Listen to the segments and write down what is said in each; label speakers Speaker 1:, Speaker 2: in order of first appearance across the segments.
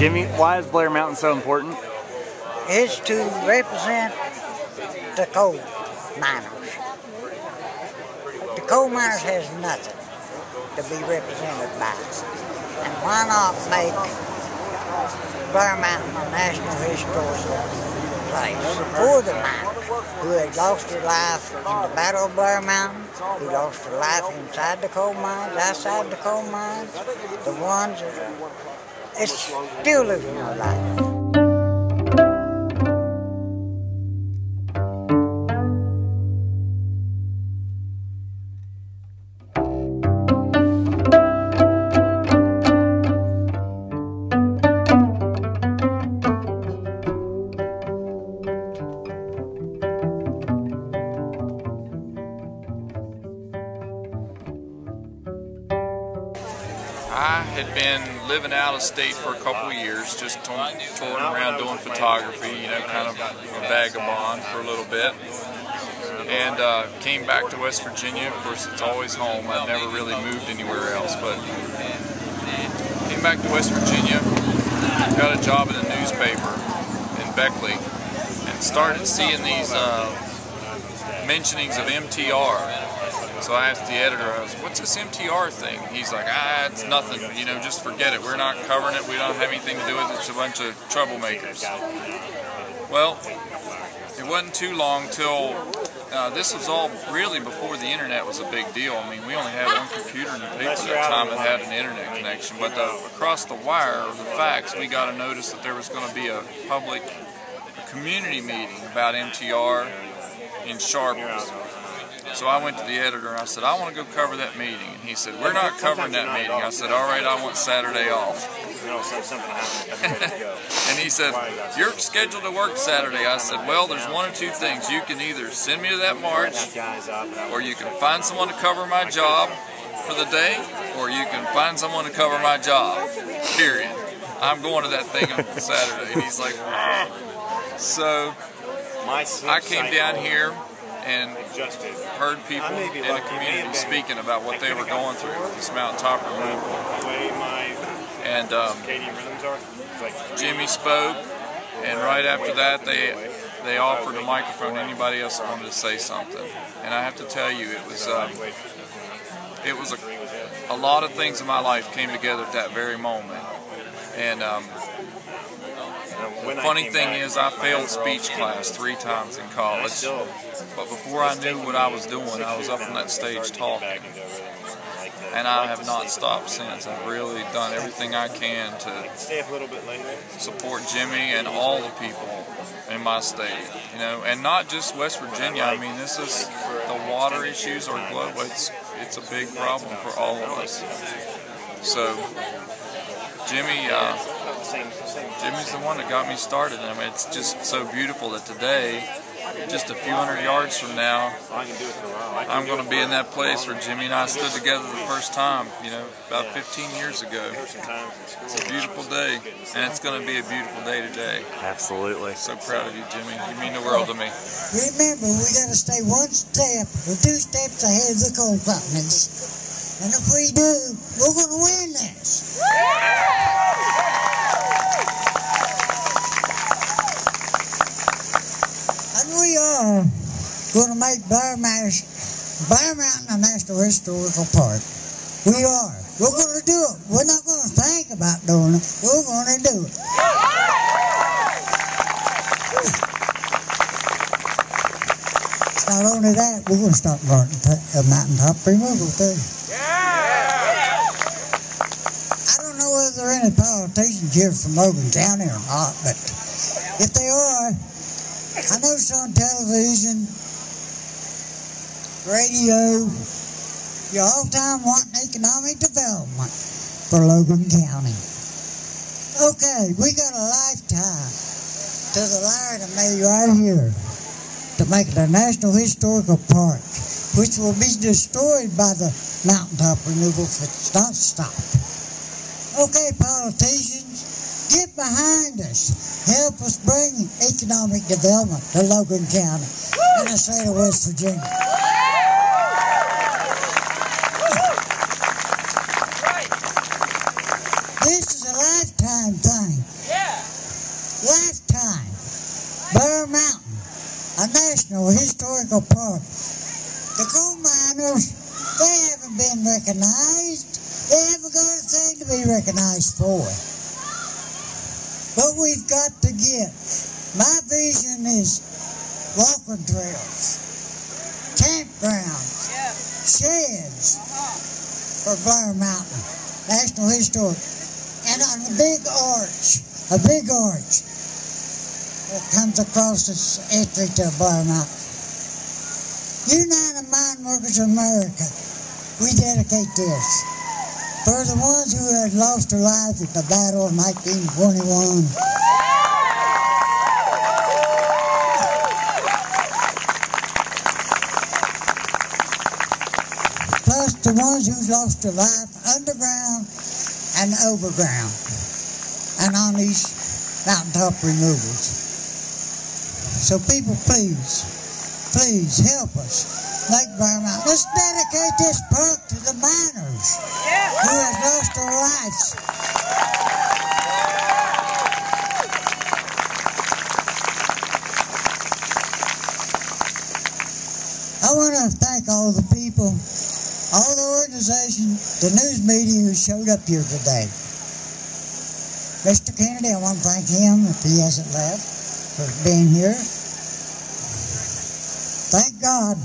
Speaker 1: Jimmy, why is Blair Mountain so important?
Speaker 2: It's to represent the coal miners. The coal miners has nothing to be represented by. And why not make Blair Mountain a National Historical Place for the miners who had lost their life in the Battle of Blair Mountain, who lost their life inside the coal mines, outside the coal mines, the ones that it's still losing their life.
Speaker 3: I had been living out of state for a couple of years, just touring around doing photography, you know, kind of a vagabond for a little bit. And came back to West Virginia. Of course, it's always home. I've never really moved anywhere else, but came back to West Virginia, got a job in a newspaper in Weekley, and started seeing these mentionings of MTR. So I asked the editor, what's this MTR thing? He's like, it's nothing, you know, just forget it. We're not covering it. We don't have anything to do with it. It's a bunch of troublemakers. Well, it wasn't too long till, this was all really before the internet was a big deal. I mean, we only had one computer in the paper at that time that had an internet connection. But across the wire, the fax, we got a notice that there was going to be a community meeting about MTR in Sharples. So I went to the editor and I said, I want to go cover that meeting. And he said, we're not covering that meeting. I said, all right, I want Saturday off. And he said, you're scheduled to work Saturday. I said, well, there's one of two things. You can either send me to that march, or you can find someone to cover my job for the day, or you can find someone to cover my job, period. I'm going to that thing on Saturday. And he's like, so I came down here and heard people in the community speaking about what they were going through with this mountaintop removal. And Jimmy spoke, and right after that they offered a microphone to anybody else that wanted to say something. And I have to tell you, it was a lot of things in my life came together at that very moment. And the funny thing is, I failed speech class 3 times in college, but before I knew what I was doing, I was up on that stage talking. And I have not stopped since. I've really done everything I can to support Jimmy and all the people in my state, you know, and not just West Virginia. I mean, this is the water issues are global. It's a big problem for all of us. So Jimmy's the one that got me started. I mean, it's just so beautiful that today, just a few hundred yards from now, I'm going to be in that place where Jimmy and I stood together the first time, you know, about 15 years ago. It's a beautiful day, and it's going to be a beautiful day today.
Speaker 1: Absolutely.
Speaker 3: So proud of you, Jimmy. You mean the world to me.
Speaker 2: Remember, we got to stay one step or 2 steps ahead of the coal companies. And if we do, we're going to win this. And we are going to make Blair Mountain a National Historical Park. We are. We're going to do it. We're not going to think about doing it. We're going to do it. Not only that, we're going to start mountaintop removal too. I don't know whether there are any politicians here from Logan County or not, but if they are, I noticed on television, radio, you're all the time wanting economic development for Logan County. Okay, we got a lifetime to the liar to me right here to make it a National Historical Park, which will be destroyed by the mountaintop removal if it's not stopped. Okay, politicians, get behind us. Help us bring economic development to Logan County and the state of West Virginia. This is a lifetime thing. haven't been recognized. They haven't got a thing to be recognized for. But we've got to get. My vision is walking trails, campgrounds, sheds for Blair Mountain, National Historic, and on a big arch that comes across this entry to Blair Mountain. United Mine Workers of America, we dedicate this for the ones who had lost their lives at the Battle of 1921. Plus the ones who lost their life underground and overground and on these mountaintop removals. So people, please help us make Blair Mountain. Let's dedicate this park to the miners who have lost their lives. I want to thank all the people, all the organizations, the news media who showed up here today. Mr. Kennedy, I want to thank him, if he hasn't left, for being here. Thank God,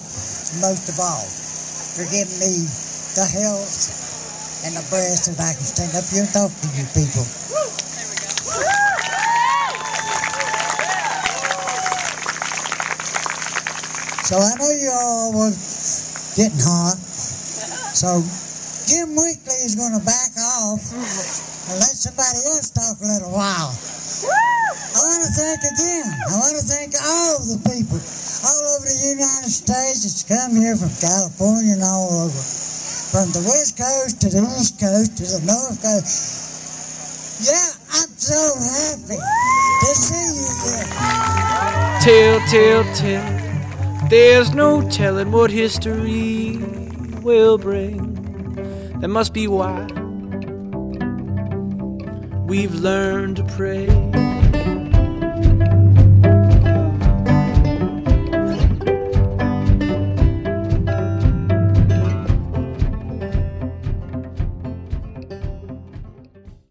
Speaker 2: most of all, for giving me the health and the breath that I can stand up here and talk to you people. So I know you all was getting hot. So Jim Weekley is going to back off and let somebody else talk a little while. I want to thank all the people all over the United States that's come here from California and all over. From the West Coast to the East Coast to the North Coast. Yeah, I'm so happy to see you here.
Speaker 4: Tell. There's no telling what history will bring. That must be why we've learned to pray.